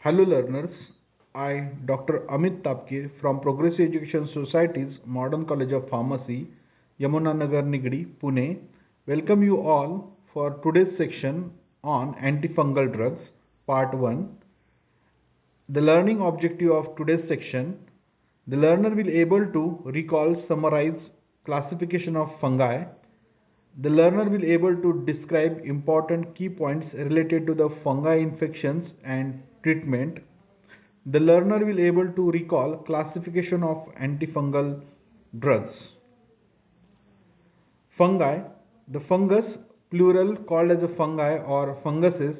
Hello learners, I Dr. Amit Tapke from Progressive Education Society's Modern College of Pharmacy, Yamunanagar Nigadi, Pune, welcome you all for today's section on antifungal drugs, part 1. The learning objective of today's section, the learner will able to recall, summarize classification of fungi. The learner will able to describe important key points related to the fungi infections and treatment. The learner will able to recall classification of antifungal drugs. Fungi, the fungus, plural called as a fungi or funguses,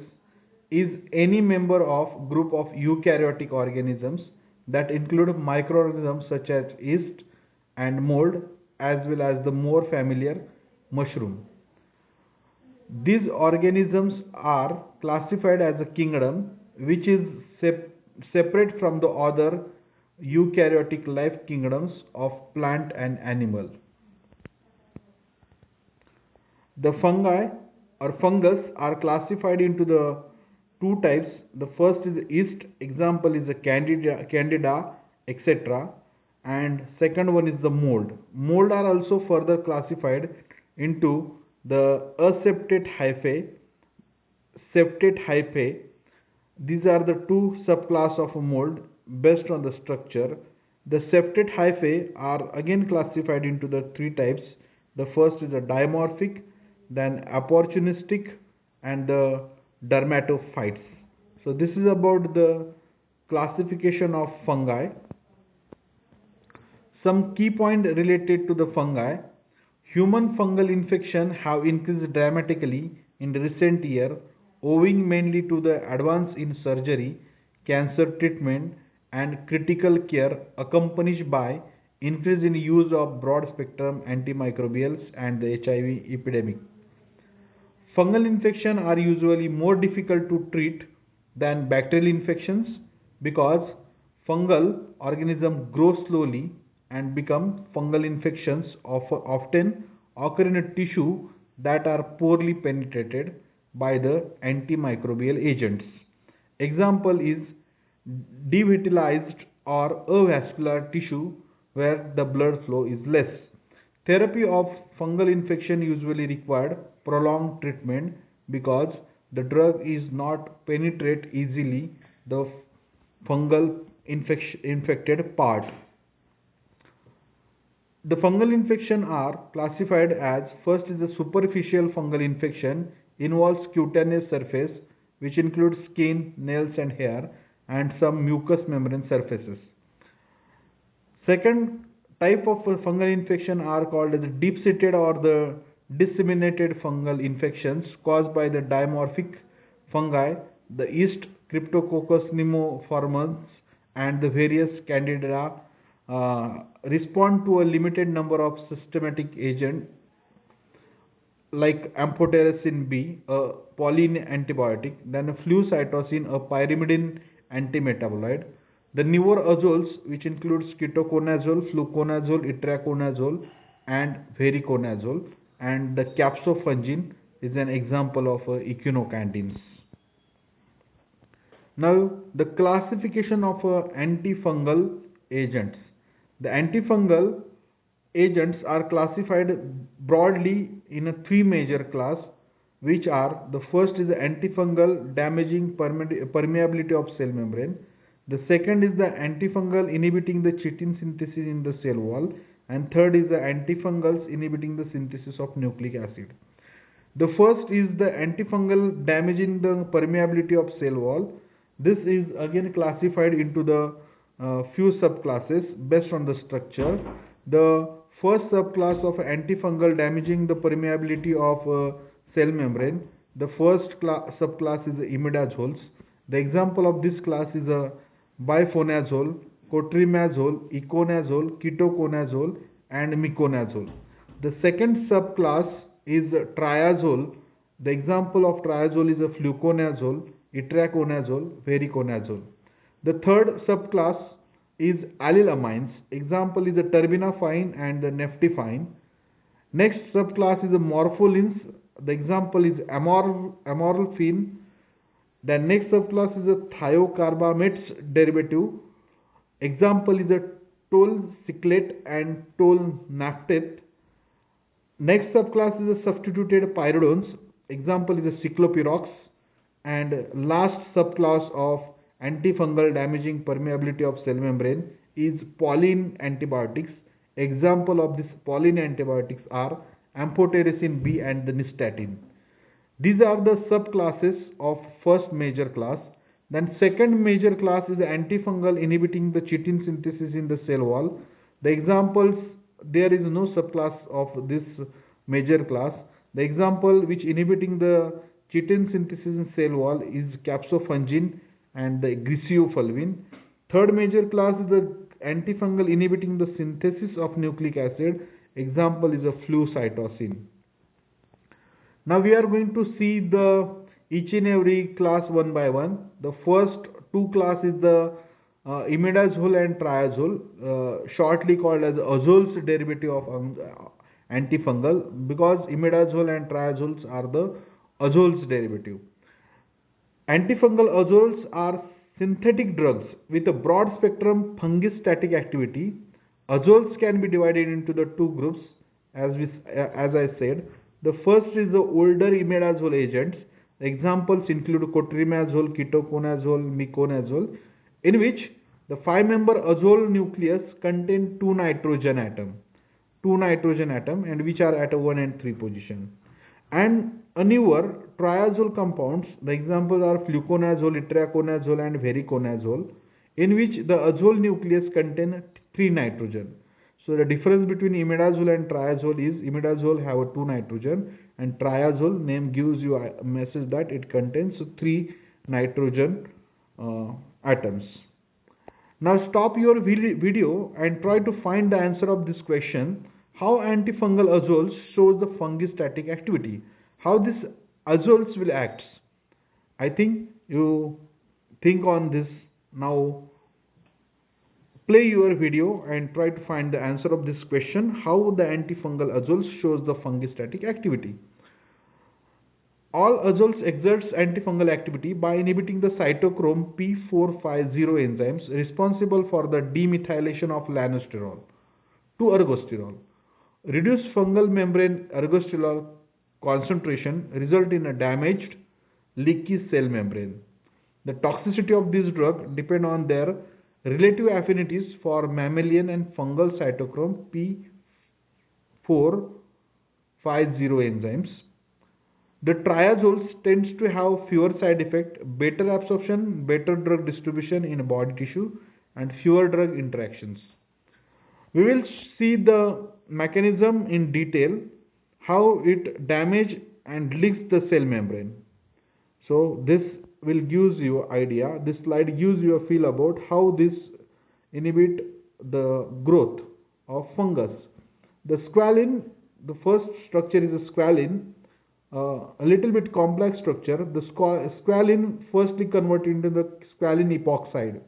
is any member of group of eukaryotic organisms that include microorganisms such as yeast and mold as well as the more familiar mushroom. These organisms are classified as a kingdom which is separate from the other eukaryotic life kingdoms of plant and animal. The fungi or fungus are classified into the two types. The first is yeast, example is the candida, etc. And second one is the mold. Mold are also further classified into the aseptate hyphae, septate hyphae. These are the two subclass of a mold based on the structure. The septate hyphae are again classified into the three types. The first is a dimorphic, then opportunistic, and the dermatophytes. So this is about the classification of fungi. Some key point related to the fungi. Human fungal infection have increased dramatically in recent year owing mainly to the advance in surgery, cancer treatment and critical care accompanied by increase in use of broad spectrum antimicrobials and the HIV epidemic. Fungal infections are usually more difficult to treat than bacterial infections because fungal organisms grow slowly and become fungal infections often occur in a tissue that are poorly penetrated by the antimicrobial agents. Example is devitalized or avascular tissue where the blood flow is less. Therapy of fungal infection usually required prolonged treatment because the drug is not penetrate easily the fungal infected part. The fungal infection are classified as first is a superficial fungal infection involves cutaneous surface which includes skin, nails and hair and some mucous membrane surfaces. Second type of fungal infection are called as deep-seated or the disseminated fungal infections caused by the dimorphic fungi, the yeast, Cryptococcus pneumoformans and the various candida respond to a limited number of systematic agents like amphotericin B, a polyene antibiotic, then a flucytosine, a pyrimidine antimetabolite. The neurazoles, which includes ketoconazole, fluconazole, itraconazole, and voriconazole, and the capsofungin is an example of echinocandins. Now, the classification of antifungal agents. The antifungal agents are classified broadly in a three major class, which are the first is the antifungal damaging permeability of cell membrane. The second is the antifungal inhibiting the chitin synthesis in the cell wall, and third is the antifungals inhibiting the synthesis of nucleic acid. The first is the antifungal damaging the permeability of cell wall. This is again classified into the few subclasses based on the structure. The first subclass of antifungal damaging the permeability of cell membrane. The first subclass is the imidazoles. The example of this class is a bifonazole, cotrimazole, iconazole, ketoconazole, and miconazole. The second subclass is triazole. The example of triazole is a fluconazole, itraconazole, voriconazole. The third subclass is allylamines. Example is the terbinafine and the neftifine. Next subclass is the morpholins. The example is amorphine, Then next subclass is a thiocarbamates derivative. Example is a tolcyclate and tolnaftate. Next subclass is a substituted pyridones. Example is a cyclopirox. And last subclass of antifungal damaging permeability of cell membrane is pauline antibiotics. Example of these pauline antibiotics are amphotericin B and the nystatin. These are the subclasses of first major class. Then second major class is the antifungal inhibiting the chitin synthesis in the cell wall. The examples, there is no subclass of this major class. The example which inhibiting the chitin synthesis in cell wall is capsofungin and the griseofulvin. Third major class is the antifungal inhibiting the synthesis of nucleic acid. Example is a flucytosine. Now we are going to see the each and every class one by one. The first two class is the imidazole and triazole, shortly called as azoles derivative of antifungal, because imidazole and triazoles are the azoles derivative. Antifungal azoles are synthetic drugs with a broad spectrum fungistatic activity. Azoles can be divided into the two groups as I said. The first is the older imidazole agents. Examples include cotrimazole, ketoconazole, miconazole, in which the 5-member azole nucleus contain two nitrogen atom, and which are at a 1 and 3 position. And a newer triazole compounds, the examples are fluconazole, itraconazole and vericonazole, in which the azole nucleus contain 3 nitrogen. So the difference between imidazole and triazole is imidazole have a 2 nitrogen and triazole name gives you a message that it contains 3 nitrogen atoms. Now stop your video and try to find the answer of this question. How antifungal azoles shows the fungistatic activity? How this azoles will act? I think you think on this now. Play your video and try to find the answer of this question, how the antifungal azoles shows the fungistatic activity. All azoles exerts antifungal activity by inhibiting the cytochrome P450 enzymes responsible for the demethylation of lanosterol to ergosterol. Reduced fungal membrane ergosterol concentration result in a damaged leaky cell membrane. The toxicity of this drug depend on their relative affinities for mammalian and fungal cytochrome P450 enzymes. The triazoles tends to have fewer side effects, better absorption, better drug distribution in body tissue and fewer drug interactions. We will see the mechanism in detail, how it damages and leaks the cell membrane. So this will gives you idea. This slide gives you a feel about how this inhibit the growth of fungus. The squalene, the first structure is a squalene, a little bit complex structure. The squalene firstly converted into the squalene epoxide.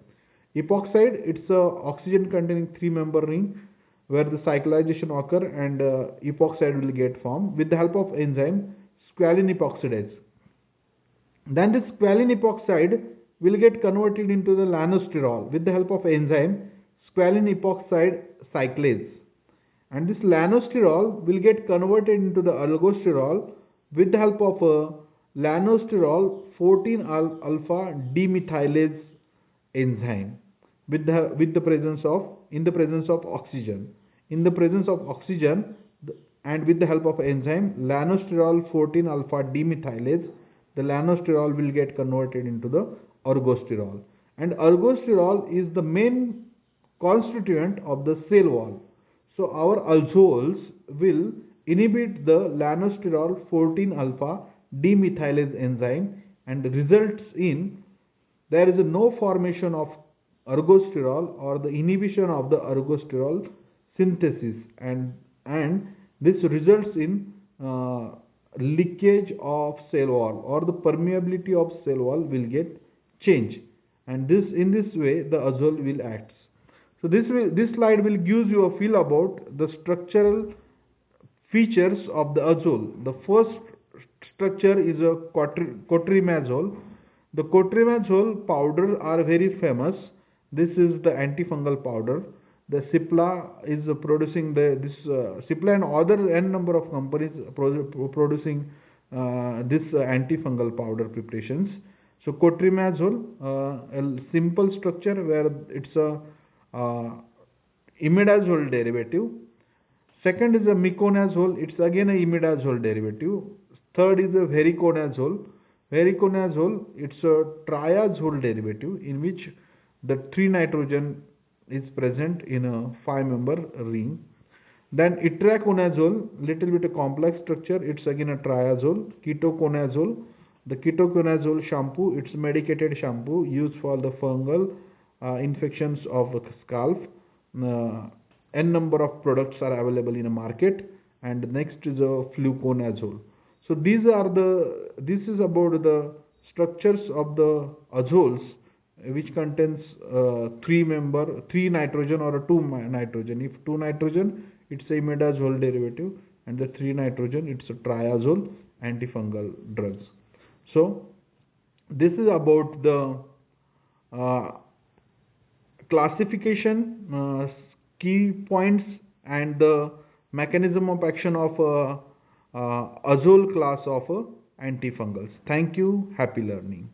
Epoxide, it's a oxygen containing 3-member ring where the cyclization occur and epoxide will get formed with the help of enzyme squalene epoxidase. Then this squalene epoxide will get converted into the lanosterol with the help of enzyme squalene epoxide cyclase. And this lanosterol will get converted into the algosterol with the help of a lanosterol 14-alpha demethylase enzyme in the presence of oxygen. In the presence of oxygen and with the help of enzyme lanosterol 14-alpha demethylase, the lanosterol will get converted into the ergosterol. And ergosterol is the main constituent of the cell wall. So our azoles will inhibit the lanosterol 14-alpha demethylase enzyme and results in there is no formation of ergosterol or the inhibition of the ergosterol synthesis, and this results in leakage of cell wall or the permeability of cell wall will get changed, and in this way the azole will act. So this slide will give you a feel about the structural features of the azole. The first structure is a cotrimazole. The cotrimazole powder are very famous. This is the antifungal powder. The Cipla is producing Cipla and other n number of companies producing this antifungal powder preparations. So cotrimazole, a simple structure where it's a imidazole derivative. Second is a miconazole, it's again a imidazole derivative. Third is a voriconazole. Voriconazole, it's a triazole derivative in which the 3 nitrogen is present in a 5-member ring. Then itraconazole, little bit a complex structure, it's again a triazole. Ketoconazole, the ketoconazole shampoo, it's medicated shampoo used for the fungal infections of the scalp. N number of products are available in a market, and next is a fluconazole. So this is about the structures of the azoles, which contains 3 nitrogen or a 2 nitrogen. If 2 nitrogen, it's a imidazole derivative, and the 3 nitrogen, it's a triazole antifungal drugs. So this is about the classification, key points, and the mechanism of action of azole class of antifungals. Thank you. Happy learning.